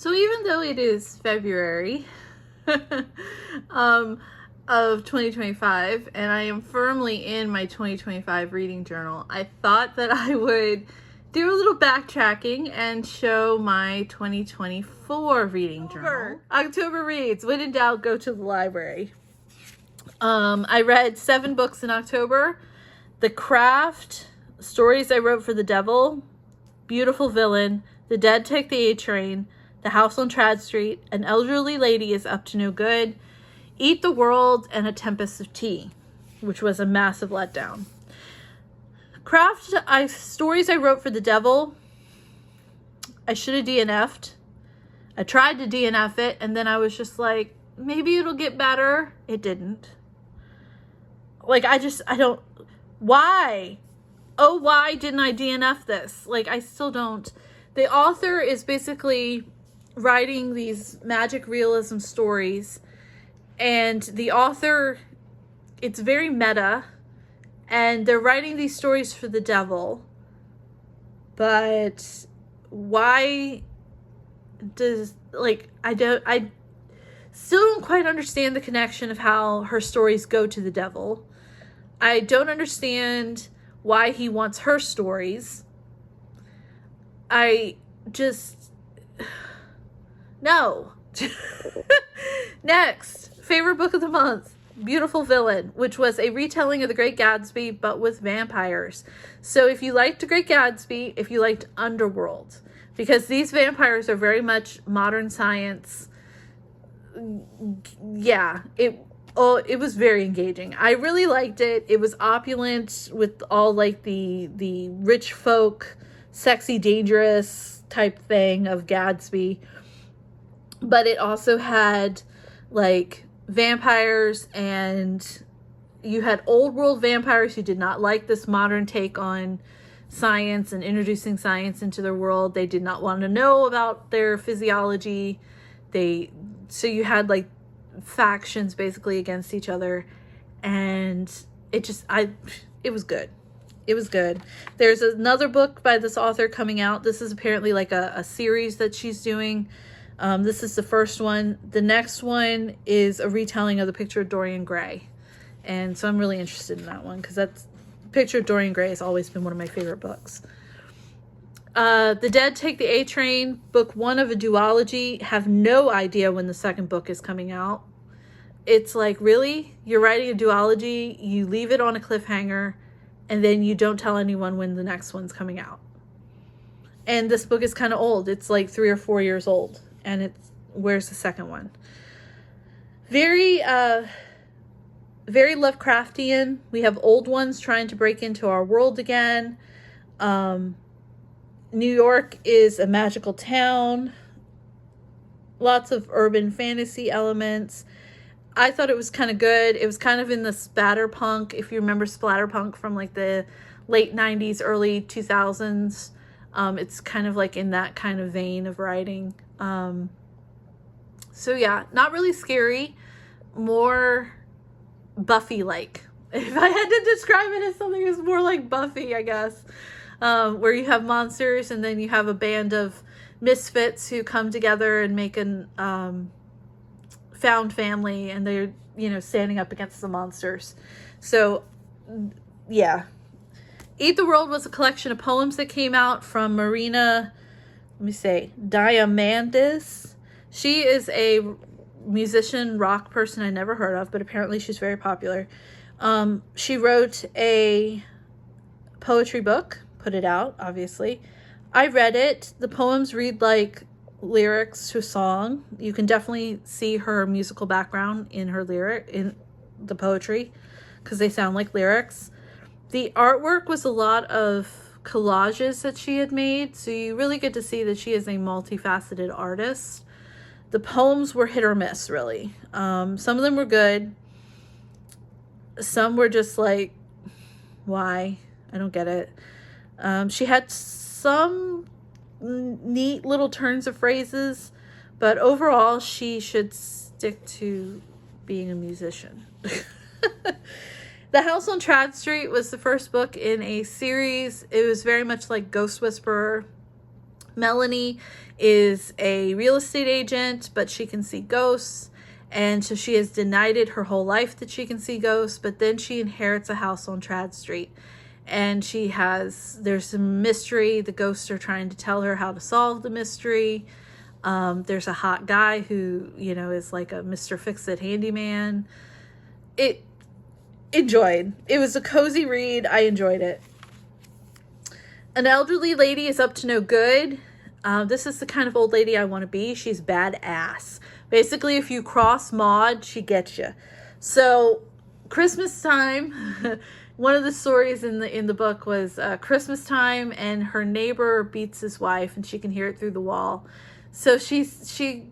So even though it is February of 2025, and I am firmly in my 2025 reading journal, I thought that I would do a little backtracking and show my 2024 reading journal. October reads. When in doubt, go to the library. I read 7 books in October. The Craft, Stories I Wrote for the Devil, Beautiful Villain, The Dead Take the A Train, The House on Trad Street, An Elderly Lady is Up to No Good, Eat the World, and A Tempest of Tea, which was a massive letdown. Craft, Stories I Wrote for the Devil, I should have DNF'd. I tried to DNF it, and then I was just like, maybe it'll get better. It didn't. Like, I don't, why? Oh, why didn't I DNF this? Like, I still don't. The author is basically writing these magic realism stories, and the author, it's very meta, and they're writing these stories for the devil, but why does, like, I still don't quite understand the connection of how her stories go to the devil. I don't understand why he wants her stories. I just, no. Next, favorite book of the month, Beautiful Villain, which was a retelling of The Great Gatsby, but with vampires. So if you liked The Great Gatsby, if you liked Underworld, because these vampires are very much modern science, yeah, it was very engaging. I really liked it. It was opulent with all like the rich folk, sexy, dangerous type thing of Gatsby. But it also had like vampires, and you had old world vampires who did not like this modern take on science and introducing science into their world. They did not want to know about their physiology. So you had like factions basically against each other, and it was good. It was good. There's another book by this author coming out. This is apparently like a series that she's doing. This is the first one. The next one is a retelling of The Picture of Dorian Gray, and so I'm really interested in that one, because that's Picture of Dorian Gray has always been one of my favorite books. The Dead Take the A Train, book 1 of a duology. Have no idea when the second book is coming out. It's like, really? You're writing a duology, you leave it on a cliffhanger, and then you don't tell anyone when the next one's coming out. And this book is kind of old. It's like 3 or 4 years old. And where's the second one? Very, very Lovecraftian. We have old ones trying to break into our world again. New York is a magical town. Lots of urban fantasy elements. I thought it was kind of good. It was kind of in the splatterpunk, if you remember splatterpunk from like the late 90s, early 2000s. It's kind of like in that kind of vein of writing. So yeah, not really scary, more Buffy-like. If I had to describe it as something, it's more like Buffy, I guess. Where you have monsters, and then you have a band of misfits who come together and make an found family, and they're, standing up against the monsters. So yeah. Eat the World was a collection of poems that came out from Marina, Diamandis. She is a musician, rock person I never heard of, but apparently she's very popular. She wrote a poetry book, put it out, obviously. I read it. The poems read like lyrics to a song. You can definitely see her musical background in the poetry, because they sound like lyrics. The artwork was a lot of collages that she had made, so you really get to see that she is a multifaceted artist. The poems were hit or miss, really. Some of them were good. Some were just like, why? I don't get it. She had some neat little turns of phrases, but overall she should stick to being a musician. The House on Trad Street was the first book in a series. It was very much like Ghost Whisperer, Melanie is a real estate agent, but she can see ghosts. And so she has denied it her whole life that she can see ghosts, but then she inherits a house on Trad Street. And there's some mystery. The ghosts are trying to tell her how to solve the mystery. There's a hot guy who, is like a Mr. Fix-It handyman. It was a cozy read. I enjoyed it. An elderly lady is up to no good. This is the kind of old lady I want to be. She's badass. Basically, if you cross Maud, she gets you. So, Christmas time, one of the stories in the book was Christmas time, and her neighbor beats his wife, and she can hear it through the wall. So she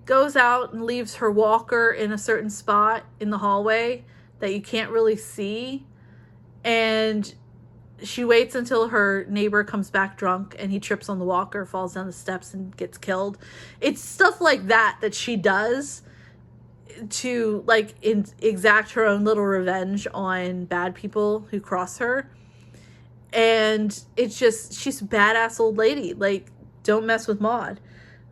goes out and leaves her walker in a certain spot in the hallway that you can't really see, and she waits until her neighbor comes back drunk, and he trips on the walker, falls down the steps, and gets killed. It's stuff like that she does to exact her own little revenge on bad people who cross her. And it's just, she's a badass old lady. Don't mess with Maud.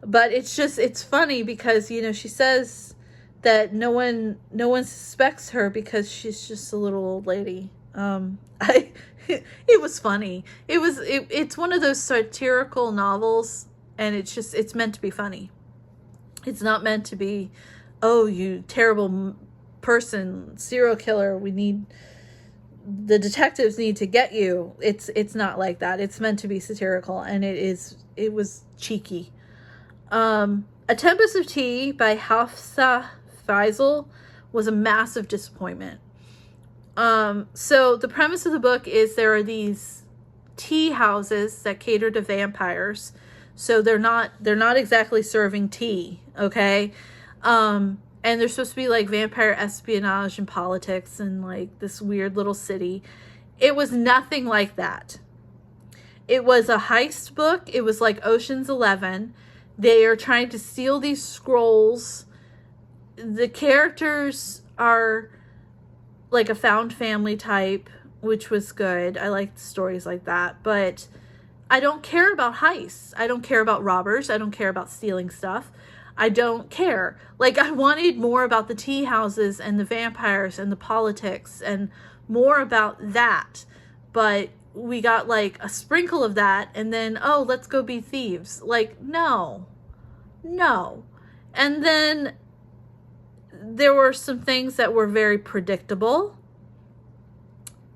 But it's funny because, she says that no one suspects her because she's just a little old lady. It was funny. It's one of those satirical novels, and it's meant to be funny. It's not meant to be, oh, you terrible person, serial killer, the detectives need to get you. It's not like that. It's meant to be satirical, and it was cheeky. A Tempest of Tea by Hafsa Faisal was a massive disappointment. So the premise of the book is there are these tea houses that cater to vampires. So they're not exactly serving tea, okay? And they're supposed to be vampire espionage and politics and this weird little city. It was nothing like that. It was a heist book. It was like Ocean's 11. They are trying to steal these scrolls. The characters are a found family type, which was good. I liked stories like that, but I don't care about heists. I don't care about robbers. I don't care about stealing stuff. I don't care. I wanted more about the tea houses and the vampires and the politics and more about that, but we got a sprinkle of that, and then, oh, let's go be thieves. No. And then there were some things that were very predictable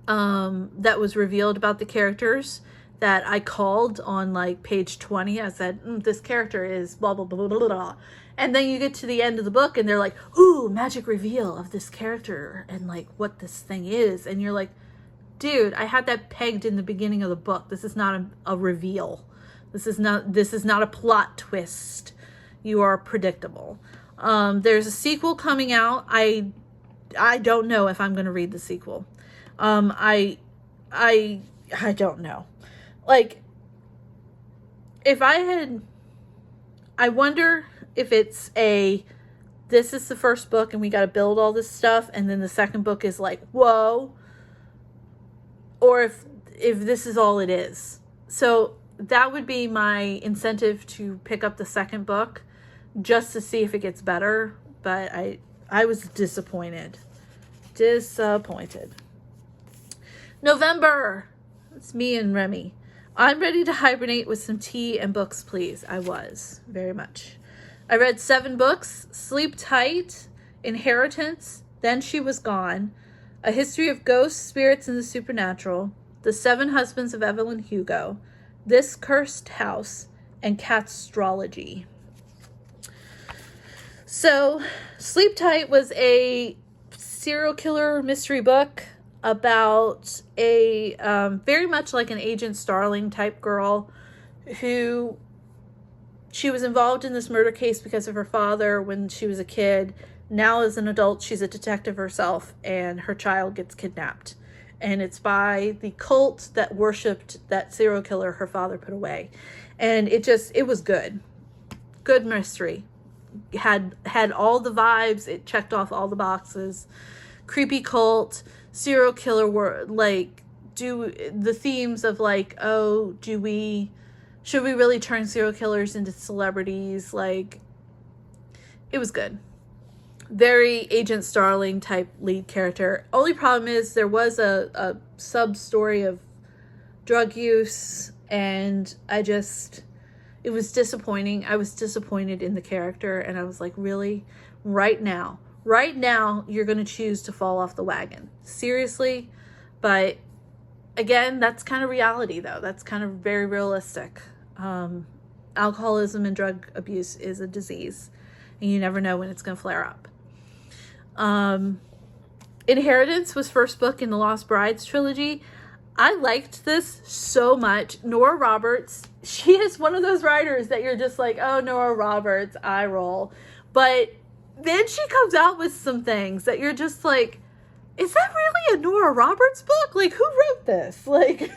that was revealed about the characters that I called on page 20. I said, this character is blah, blah, blah, blah, blah, blah. And then you get to the end of the book and they're like, ooh, magic reveal of this character and what this thing is. And you're like, dude, I had that pegged in the beginning of the book. This is not a reveal. This is not a plot twist. You are predictable. There's a sequel coming out. I don't know if I'm going to read the sequel. I don't know. I wonder if it's this is the first book and we got to build all this stuff, and then the second book is whoa, or if this is all it is. So that would be my incentive to pick up the second book, just to see if it gets better. But I was disappointed. November. It's me and Remy. I'm ready to hibernate with some tea and books, please. I was, very much. I read 7 books: Sleep Tight, Inheritance, Then She Was Gone, A History of Ghosts, Spirits, and the Supernatural, The 7 Husbands of Evelyn Hugo, This Cursed House, and Catstrology. So, Sleep Tight was a serial killer mystery book about a very much like an Agent Starling type girl who she was involved in this murder case because of her father when she was a kid. Now as an adult, she's a detective herself, and her child gets kidnapped. And it's by the cult that worshipped that serial killer her father put away. And it was good. Good mystery. Had all the vibes. It checked off all the boxes. Creepy cult, serial killer were do the themes of do we should we really turn serial killers into celebrities? Like, it was good. Very Agent Starling type lead character. Only problem is there was a sub story of drug use, and it was disappointing. I was disappointed in the character, and I was like, really? Right now you're going to choose to fall off the wagon? Seriously? But again, that's kind of reality, though. That's kind of very realistic. Alcoholism and drug abuse is a disease, and you never know when it's going to flare up. Inheritance was first book in the Lost Brides trilogy. I liked this so much. Nora Roberts, she is one of those writers that you're just like, oh, Nora Roberts, eye roll. But then she comes out with some things that you're just like, is that really a Nora Roberts book? Like, who wrote this? Like,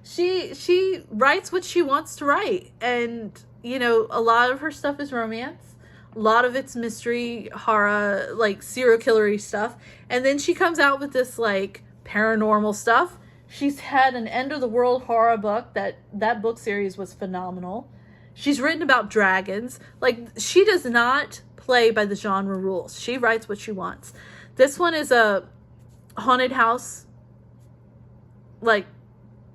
she writes what she wants to write. And, you know, a lot of her stuff is romance. A lot of it's mystery, horror, like serial killery stuff. And then she comes out with this like paranormal stuff. She's had an end of the world horror book. That book series was phenomenal. She's written about dragons. Like, she does not play by the genre rules. She writes what she wants. This one is a haunted house, like,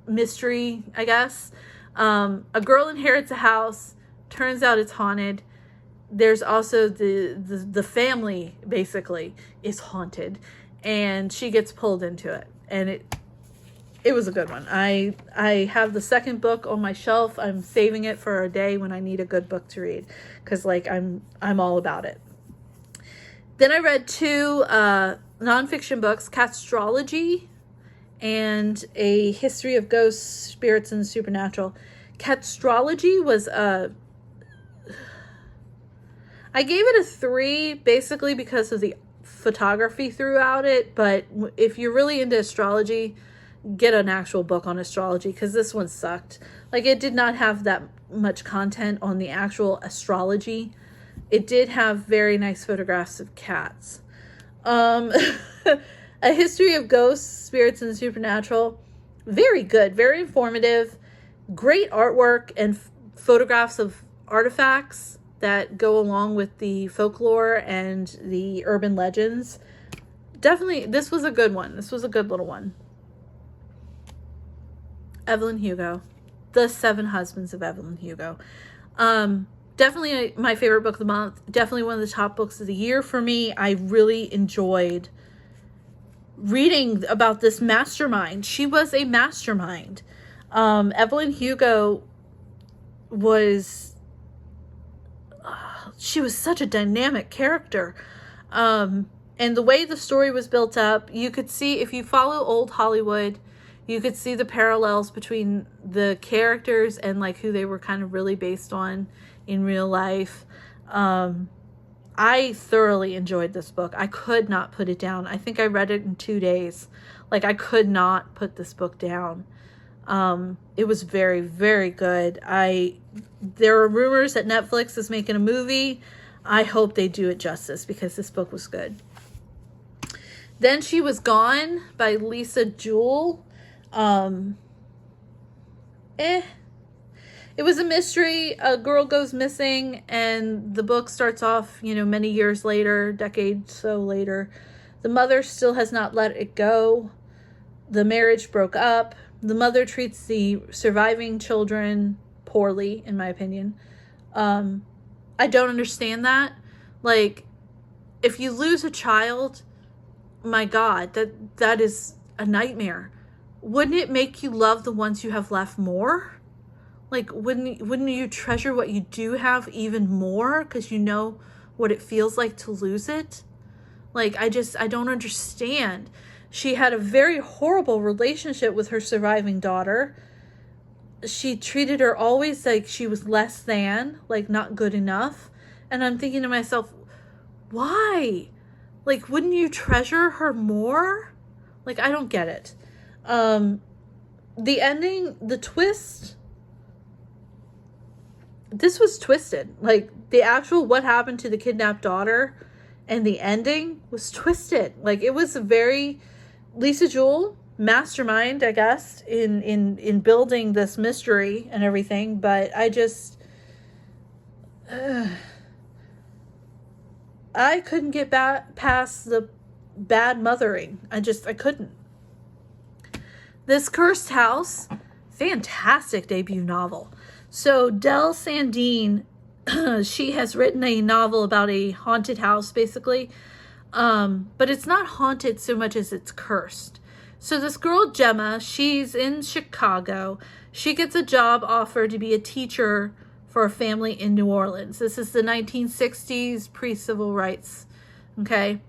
mystery, I guess. A girl inherits a house. Turns out it's haunted. There's also the family, basically, is haunted, and she gets pulled into it, and it was a good one. I have the second book on my shelf. I'm saving it for a day when I need a good book to read, because like I'm all about it. Then I read two nonfiction books, Castrology and A History of Ghosts, Spirits, and Supernatural. Castrology was I gave it a 3 basically because of the photography throughout it, but if you're really into astrology, get an actual book on astrology, because this one sucked. Like, it did not have that much content on the actual astrology. It did have very nice photographs of cats. A History of Ghosts, Spirits, and Supernatural, very good, very informative, great artwork and photographs of artifacts that go along with the folklore and the urban legends. Definitely, this was a good one. This was a good little one. Evelyn Hugo. The Seven Husbands of Evelyn Hugo. Definitely my favorite book of the month. Definitely one of the top books of the year for me. I really enjoyed reading about this mastermind. She was a mastermind. Evelyn Hugo was... she was such a dynamic character. And the way the story was built up, you could see, if you follow old Hollywood, you could see the parallels between the characters and like who they were kind of really based on in real life. I thoroughly enjoyed this book. I could not put it down. I think I read it in 2 days. Like, I could not put this book down. It was very, very good. There are rumors that Netflix is making a movie. I hope they do it justice, because this book was good. Then She Was Gone by Lisa Jewell. It was a mystery. A girl goes missing, and the book starts off, many years later, decades so later. The mother still has not let it go. The marriage broke up. The mother treats the surviving children poorly, in my opinion. I don't understand that. Like, if you lose a child, my God, that is a nightmare. Wouldn't it make you love the ones you have left more? Like, wouldn't you treasure what you do have even more, because you know what it feels like to lose it? Like, I don't understand. She had a very horrible relationship with her surviving daughter. She treated her always like she was less than, like not good enough. And I'm thinking to myself, why? Like, wouldn't you treasure her more? Like, I don't get it. The ending, the twist, this was twisted. Like, the actual what happened to the kidnapped daughter and the ending was twisted. Like, it was a very... Lisa Jewell mastermind, I guess, in building this mystery and everything. But I just, I couldn't get past the bad mothering. I couldn't. This Cursed House, fantastic debut novel. So Del Sandine, she has written a novel about a haunted house, basically. But it's not haunted so much as it's cursed. So this girl, Gemma, she's in Chicago. She gets a job offer to be a teacher for a family in New Orleans. This is the 1960s, pre-civil rights. Okay.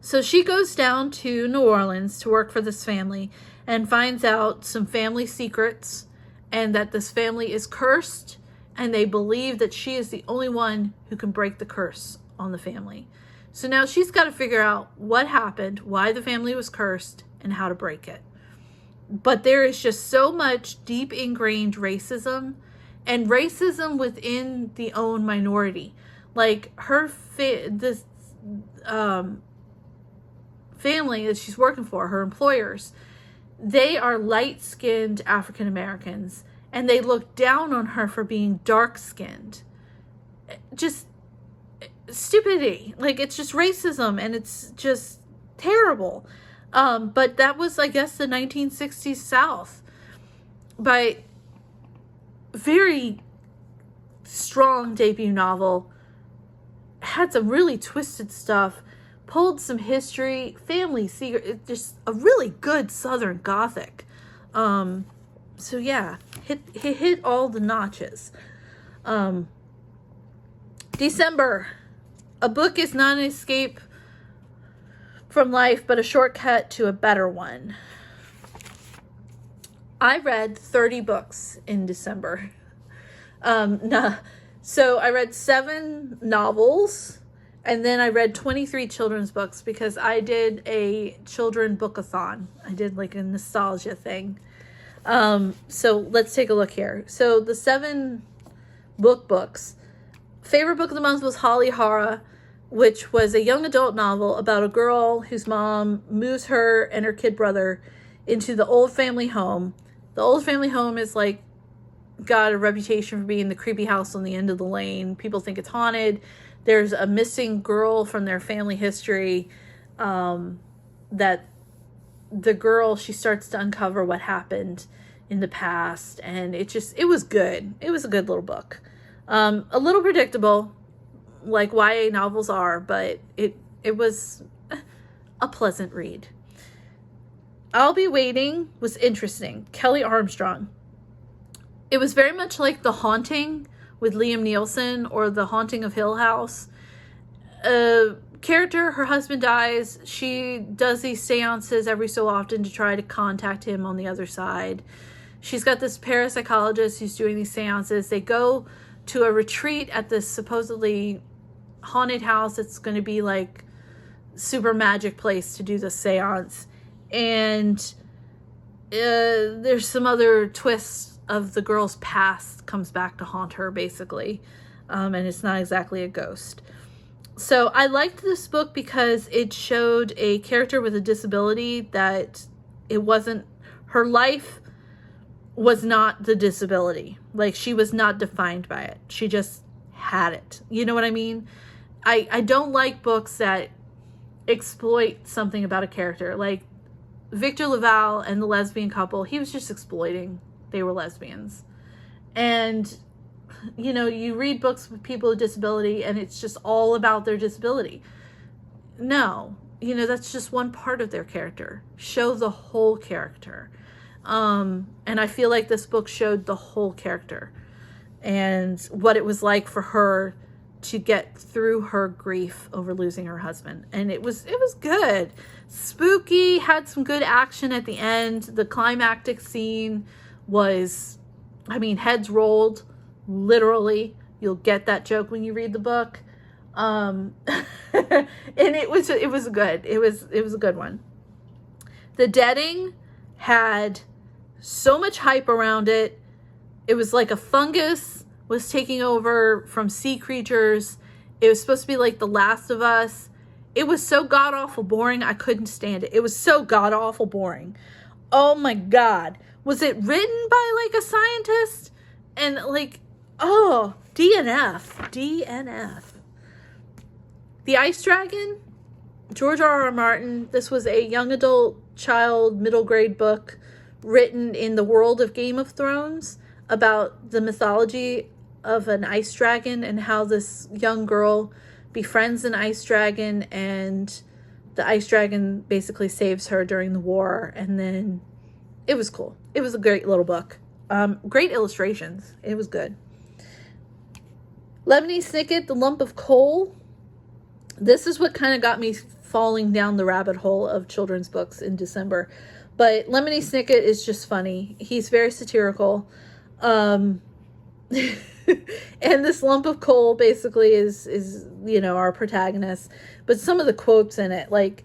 So she goes down to New Orleans to work for this family and finds out some family secrets and that this family is cursed, and they believe that she is the only one who can break the curse on the family. So now she's got to figure out what happened, why the family was cursed, and how to break it. But there is just so much deep ingrained racism, and racism within the own minority. Like this family that she's working for, her employers, they are light-skinned African Americans, and they look down on her for being dark-skinned. Just stupidity. Like, it's just racism, and it's just terrible. But that was, I guess, the 1960s South. But very strong debut novel. Had some really twisted stuff. Pulled some history, family secret, just a really good Southern Gothic. So yeah, hit all the notches. December. A book is not an escape from life, but a shortcut to a better one. I read 30 books in December. So I read 7 novels. And then I read 23 children's books because I did a children bookathon. I did like a nostalgia thing. So let's take a look here. So the 7 books. Favorite book of the month was Holly Hara, which was a young adult novel about a girl whose mom moves her and her kid brother into the old family home. The old family home is like got a reputation for being the creepy house on the end of the lane. People think it's haunted. There's a missing girl from their family history that the girl, she starts to uncover what happened in the past. And it was good. It was a good little book. A little predictable, like YA novels are, but it was a pleasant read. I'll Be Waiting was interesting. Kelly Armstrong. It was very much like The Haunting with Liam Neeson or The Haunting of Hill House. Character, her husband dies. She does these seances every so often to try to contact him on the other side. She's got this parapsychologist who's doing these seances. They go to a retreat at this supposedly haunted house. It's going to be like super magic place to do the seance. And there's some other twists of the girl's past comes back to haunt her, basically. And it's not exactly a ghost. So I liked this book because it showed a character with a disability that it wasn't, her life was not the disability. Like, she was not defined by it. She just had it. You know what I mean? I don't like books that exploit something about a character. Like Victor Laval and the lesbian couple, he was just exploiting. They were lesbians. And, you know, you read books with people with disability and it's just all about their disability. No, you know, that's just one part of their character. Show the whole character. And I feel like this book showed the whole character and what it was like for her to get through her grief over losing her husband. And it was good. Spooky, had some good action at the end. The climactic scene was, I mean, heads rolled, literally. You'll get that joke when you read the book. And it was good. It was a good one. The Deading had so much hype around it. It was like a fungus was taking over from sea creatures. It was supposed to be like The Last of Us. It was so god-awful boring, I couldn't stand it. It was so god-awful boring. Oh my God. Was it written by like a scientist? And like, oh, DNF. DNF. The Ice Dragon, George R.R. Martin. This was a young adult, child, middle grade book written in the world of Game of Thrones about the mythology of an ice dragon and how this young girl befriends an ice dragon, and the ice dragon basically saves her during the war. And then it was cool. It was a great little book. Great illustrations. It was good. Lemony Snicket, The Lump of Coal. This is what kind of got me falling down the rabbit hole of children's books in December. But Lemony Snicket is just funny. He's very satirical. And this lump of coal basically is our protagonist. But some of the quotes in it, like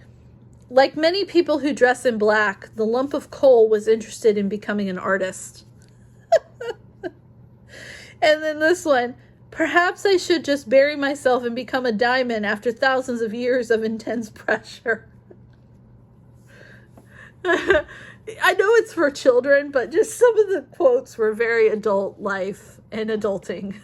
many people who dress in black, the lump of coal was interested in becoming an artist. And then this one, perhaps I should just bury myself and become a diamond after thousands of years of intense pressure. I know it's for children, but just some of the quotes were very adult life and adulting.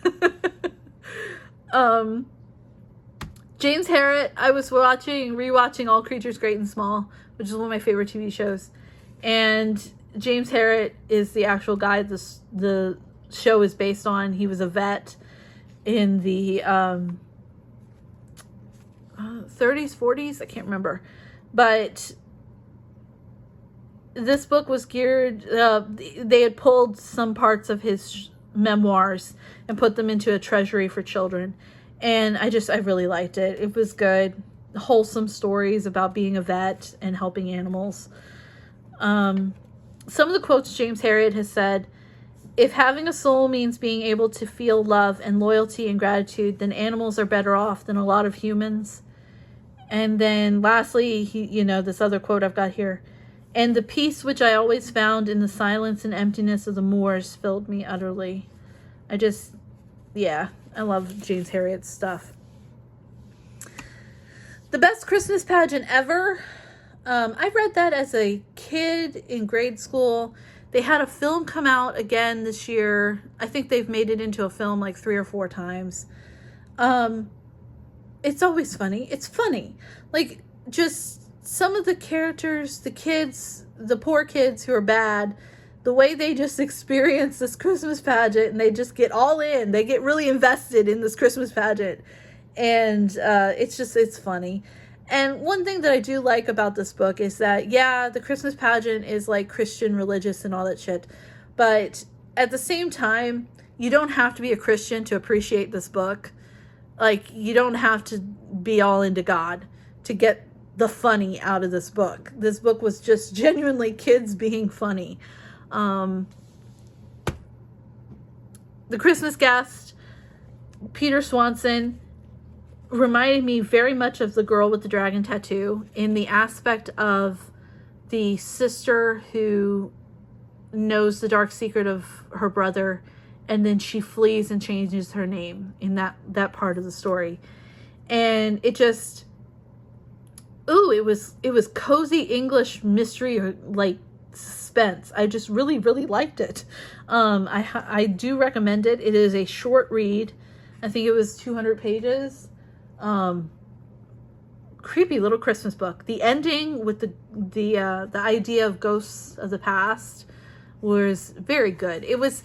James Harriet, I was rewatching All Creatures Great and Small, which is one of my favorite TV shows. And James Harriet is the actual guy the show is based on. He was a vet in the 30s, 40s, I can't remember. But this book was geared, they had pulled some parts of his memoirs and put them into a treasury for children. And I really liked it. It was good. Wholesome stories about being a vet and helping animals. Some of the quotes James Harriet has said: if having a soul means being able to feel love and loyalty and gratitude, then animals are better off than a lot of humans. And then lastly, this other quote I've got here: and the peace which I always found in the silence and emptiness of the moors filled me utterly. I love James Harriet's stuff. The Best Christmas Pageant Ever. I read that as a kid in grade school. They had a film come out again this year. I think they've made it into a film like 3 or 4 times. It's always funny. It's funny. Like, just some of the characters, the kids, the poor kids who are bad, the way they just experience this Christmas pageant and they just get all in. They get really invested in this Christmas pageant. And it's funny. And one thing that I do like about this book is that, the Christmas pageant is like Christian, religious, and all that shit. But at the same time, you don't have to be a Christian to appreciate this book. Like, you don't have to be all into God to get the funny out of this book. This book was just genuinely kids being funny. The Christmas Guest, Peter Swanson, reminded me very much of The Girl with the Dragon Tattoo in the aspect of the sister who knows the dark secret of her brother, and then she flees and changes her name in that part of the story. And it just, it was cozy English mystery, like suspense. I just really, really liked it. I do recommend it. It is a short read. I think it was 200 pages. Creepy little Christmas book. The ending with the idea of ghosts of the past was very good. It was,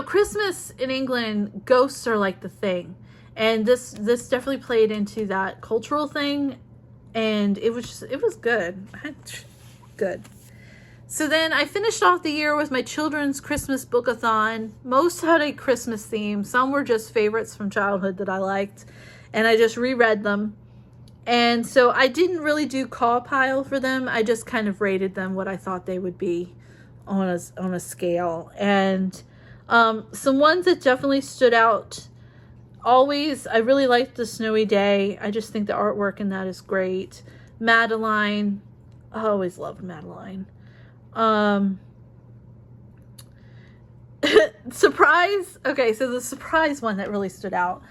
Christmas in England, ghosts are like the thing, and this definitely played into that cultural thing, and it was good. Good. So then I finished off the year with my children's Christmas bookathon. Most had a Christmas theme. Some were just favorites from childhood that I liked, and I just reread them. And so I didn't really do call pile for them. I just kind of rated them what I thought they would be on a scale. And some ones that definitely stood out. Always, I really liked The Snowy Day. I just think the artwork in that is great. Madeline. I always loved Madeline. Surprise. Okay, so the surprise one that really stood out.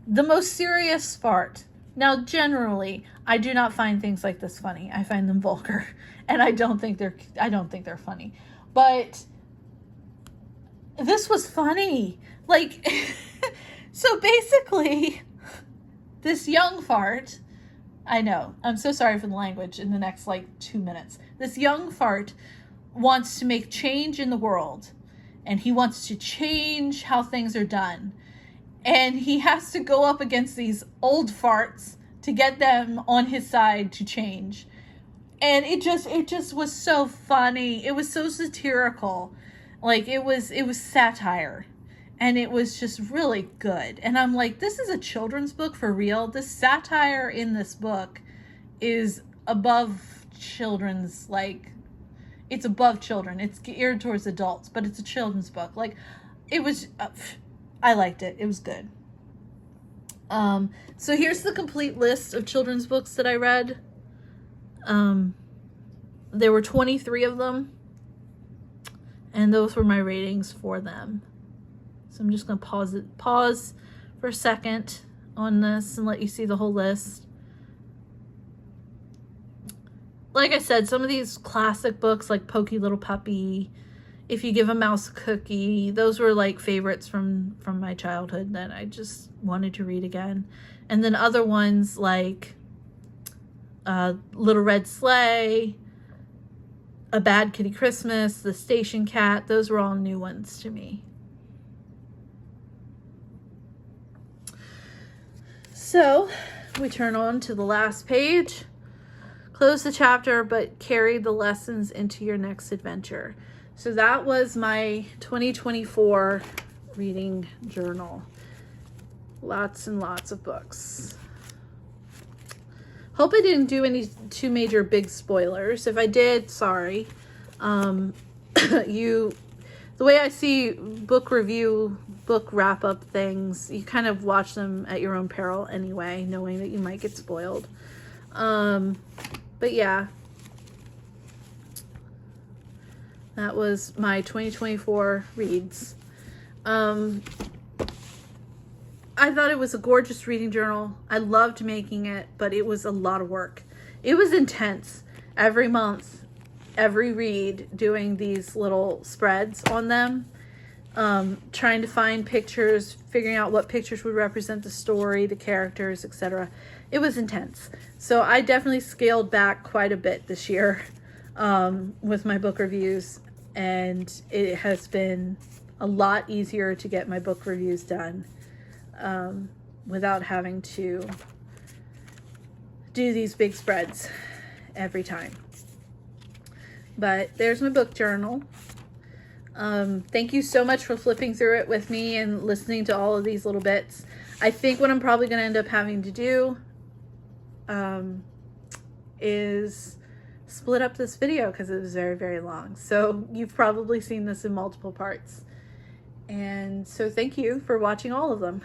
The Most Serious Fart Now, generally, I do not find things like this funny. I find them vulgar, and I don't think they're funny. But this was funny. Like, so basically, this young fart, I know, I'm so sorry for the language in the next, 2 minutes. This young fart wants to make change in the world, and he wants to change how things are done. And he has to go up against these old farts to get them on his side to change. And it just was so funny. It was so satirical. Like, it was satire. And it was just really good. And I'm like, this is a children's book for real. The satire in this book is above children's, it's above children. It's geared towards adults, but it's a children's book. It was, I liked it. It was good. So here's the complete list of children's books that I read. There were 23 of them, and those were my ratings for them. So I'm just going to pause for a second on this and let you see the whole list. Like I said, some of these classic books like Pokey Little Puppy, If You Give a Mouse a Cookie, those were favorites from my childhood that I just wanted to read again. And then other ones like Little Red Sleigh, A Bad Kitty Christmas, The Station Cat, those were all new ones to me. So we turn on to the last page. Close the chapter, but carry the lessons into your next adventure. So that was my 2024 reading journal. Lots and lots of books. Hope I didn't do any too major big spoilers. If I did, sorry. The way I see book review, book wrap-up things, you kind of watch them at your own peril anyway, knowing that you might get spoiled. But yeah, that was my 2024 reads. I thought it was a gorgeous reading journal. I loved making it, but it was a lot of work. It was intense. Every month, every read, doing these little spreads on them, trying to find pictures, figuring out what pictures would represent the story, the characters, etc. It was intense. So I definitely scaled back quite a bit this year with my book reviews, and it has been a lot easier to get my book reviews done without having to do these big spreads every time. But there's my book journal. Thank you so much for flipping through it with me and listening to all of these little bits. I think what I'm probably going to end up having to do is split up this video because it was very, very long. So you've probably seen this in multiple parts. And so thank you for watching all of them.